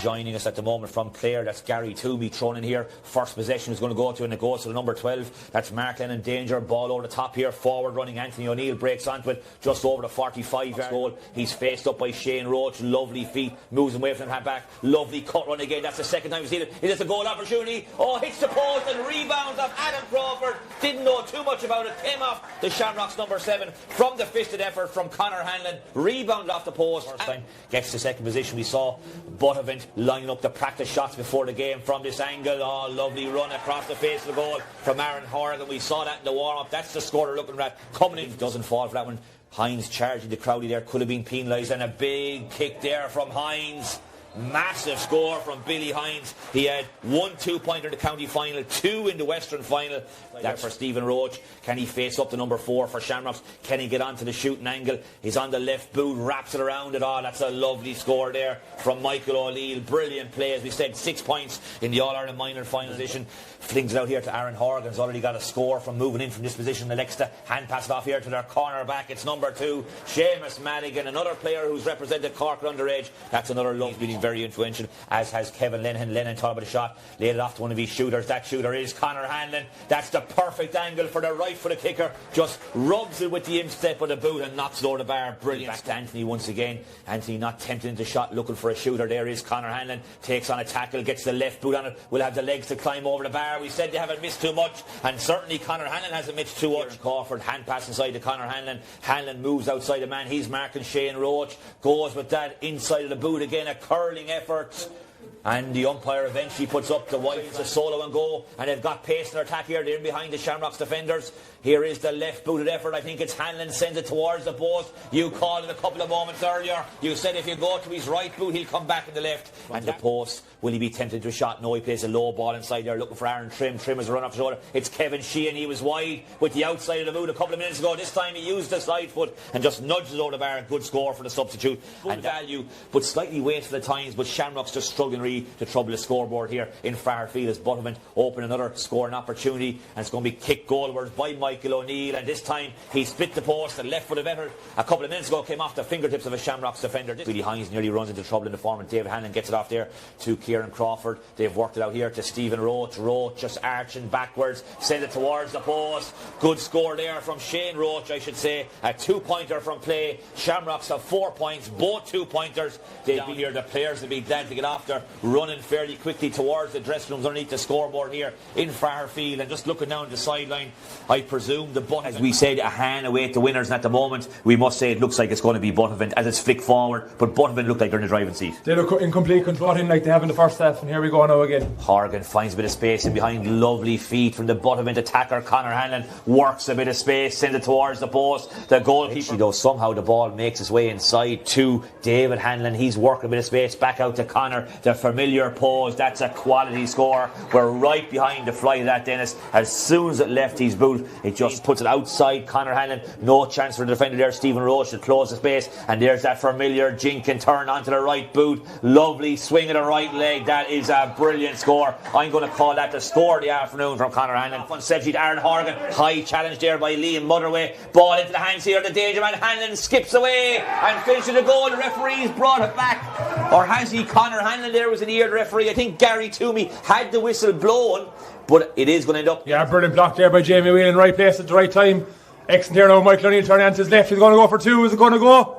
Joining us at the moment from Clare, that's Gary Toomey thrown in here. First possession is going to go to, and it goes to the number 12. That's Mark Lennon Danger. Ball over the top here. Forward running Anthony O'Neill breaks onto it just over the 45-yard goal. He's faced up by Shane Roach. Lovely feet. Moves away from the hand back. Lovely cut run again. That's the second time we've seen it. It is a goal opportunity. Oh, hits the post and rebounds off Adam Crawford. Didn't know too much about it. Came off the Shamrocks number 7 from the fisted effort from Conor Hanlon. Rebounded off the post. First time gets to second position. We saw Buttevant lining up the practice shots before the game from this angle. Oh, lovely run across the face of the goal from Aaron Horgan. We saw that in the warm-up. That's the score they're looking at. Coming in, doesn't fall for that one. Hines charging the Crowley there, could have been penalised, and a big kick there from Hines. Massive score from Billy Hines. He had 1 2-pointer in the county final, 2 in the Western final. That for Stephen Roach. Can he face up to number 4 for Shamrocks? Can he get onto the shooting angle? He's on the left boot, wraps it around it all. That's a lovely score there from Michael O'Neill. Brilliant play, as we said, 6 points in the All-Ireland minor final position. Flings it out here to Aaron Horgan's already got a score from moving in from this position. Alexa hand pass it off here to their corner back. It's number 2, Seamus Madigan, another player who's represented Cork at underage. That's another love being very influential, as has Kevin Lennon. Lennon thought about a shot, laid it off to one of his shooters. That shooter is Conor Hanlon. That's the perfect angle for the right foot of kicker. Just rubs it with the instep of the boot and knocks it over the bar. Brilliant. Back to Anthony once again. Anthony not tempted into shot, looking for a shooter. There is Conor Hanlon. Takes on a tackle, gets the left boot on it. Will have the legs to climb over the bar. We said they haven't missed too much, and certainly Conor Hanlon hasn't missed too much. Crawford hand pass inside to Conor Hanlon. Hanlon moves outside the man. He's marking Shane Roach. Goes with that inside of the boot again. A curling effort. And the umpire eventually puts up the white. It's a solo and go, and they've got pace in their attack here. They're in behind the Shamrocks defenders. Here is the left booted effort. I think it's Hanlon sends it towards the post. You called it a couple of moments earlier. You said if you go to his right boot, he'll come back in the left. And the post, will he be tempted to a shot? No, he plays a low ball inside there looking for Aaron Trim. Trim has a run off the shoulder. It's Kevin Sheehan. He was wide with the outside of the boot a couple of minutes ago. This time he used the side foot and just nudged it over the bar. Good score for the substitute. And value, but slightly wasteful at times. But Shamrocks just struggling really to trouble the scoreboard here in Fairfield as Buttevant open another scoring opportunity, and it's going to be kicked goalwards by Michael O'Neill, and this time he split the post and left foot of effort a couple of minutes ago came off the fingertips of a Shamrocks defender. Billy Hines nearly runs into trouble in the form, and David Hanlon gets it off there to Kieran Crawford. They've worked it out here to Stephen Roach. Roach just arching backwards, send it towards the post. Good score there from Shane Roach, I should say. A 2-pointer from play. Shamrocks have 4 points, both 2-pointers. They'll be here. The players will be glad to get off there, running fairly quickly towards the dressing rooms underneath the scoreboard here in Fairfield, and just looking down the sideline, I presume the Buttevant, as we said, a hand away at the winners, and at the moment we must say it looks like it's going to be Buttevant as it's flicked forward, but Buttevant look like they're in the driving seat. They look in complete control like they have in the first half, and here we go now again. Horgan finds a bit of space in behind. Lovely feet from the Buttevant attacker. Conor Hanlon works a bit of space, sends it towards the post. The goalkeeper, though, somehow the ball makes its way inside to David Hanlon. He's working a bit of space back out to Conor. The familiar pose. That's a quality score. We're right behind the flight of that, Dennis. As soon as it left his boot, it just puts it outside Conor Hanlon. No chance for the defender there, Stephen Roach, to close the space. And there's that familiar Jinkin turn onto the right boot. Lovely swing of the right leg. That is a brilliant score. I'm going to call that the score of the afternoon from Conor Hanlon. On 70 to Aaron Horgan. High challenge there by Liam Motherway. Ball into the hands here of the danger man. Hanlon skips away and finishes the goal. The referee's brought it back. Or has he? Conor Hanlon there was an ear referee. I think Gary Toomey had the whistle blown, but it is going to end up. Yeah, brilliant block there by Jamie Whelan, right place at the right time. Excellent here now. Michael O'Neill turning on to his left. He's going to go for 2. Is it going to go?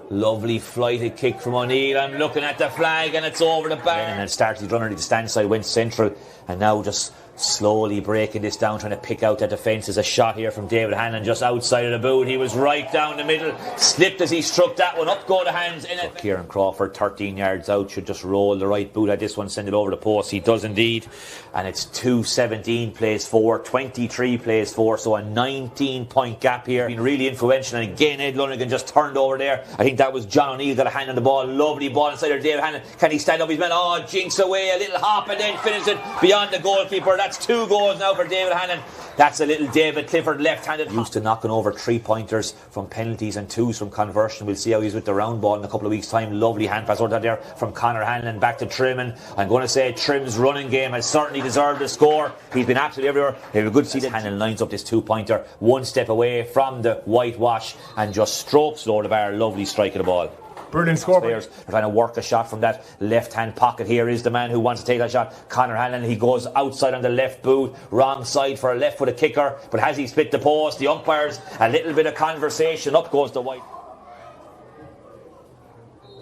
Lovely flighted kick from O'Neill. I'm looking at the flag and it's over the bar. And it started to run underneath the stand side, went central, and now just slowly breaking this down, trying to pick out the defence. There's a shot here from David Hanlon just outside of the boot. He was right down the middle, slipped as he struck that one. Up go the hands in it. Kieran Crawford 13 yards out, should just roll the right boot at this one, send it over the post. He does indeed, and it's 2-17 plays 4, 23 plays 4, so a 19-point gap here. Been really influential, and again Ed Lunnigan just turned over there. I think that was John O'Neill got a hand on the ball. Lovely ball inside there, David Hanlon. Can he stand up his man? Oh, jinks away, a little hop and then finish it beyond the goalkeeper. That's 2 goals now for David Hanlon. That's a little David Clifford left-handed. Used to knocking over 3-pointers from penalties and 2s from conversion. We'll see how he's with the round ball in a couple of weeks' time. Lovely hand pass over there from Conor Hanlon back to Trim, and I'm going to say Trim's running game has certainly deserved a score. He's been absolutely everywhere. They have a good see that Hanlon lines up this 2-pointer, 1 step away from the whitewash and just strokes it over the bar. Lovely strike of the ball. Brilliant score. Players are trying to work a shot from that left-hand pocket. Here is the man who wants to take that shot, Conor Hanlon. He goes outside on the left boot, wrong side for a left-footed kicker, but has he split the post? The umpires, a little bit of conversation, up goes the white.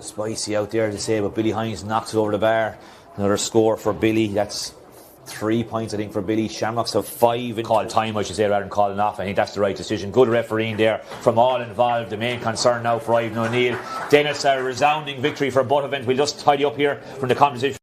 Spicy out there to say, but Billy Hines knocks it over the bar. Another score for Billy. That's 3 points, I think, for Billy. Shamrocks have 5 in call time, I should say, rather than calling off. I think that's the right decision. Good refereeing there from all involved. The main concern now for Ivan O'Neill. Dennis, a resounding victory for Buttevant. We'll just tidy up here from the competition.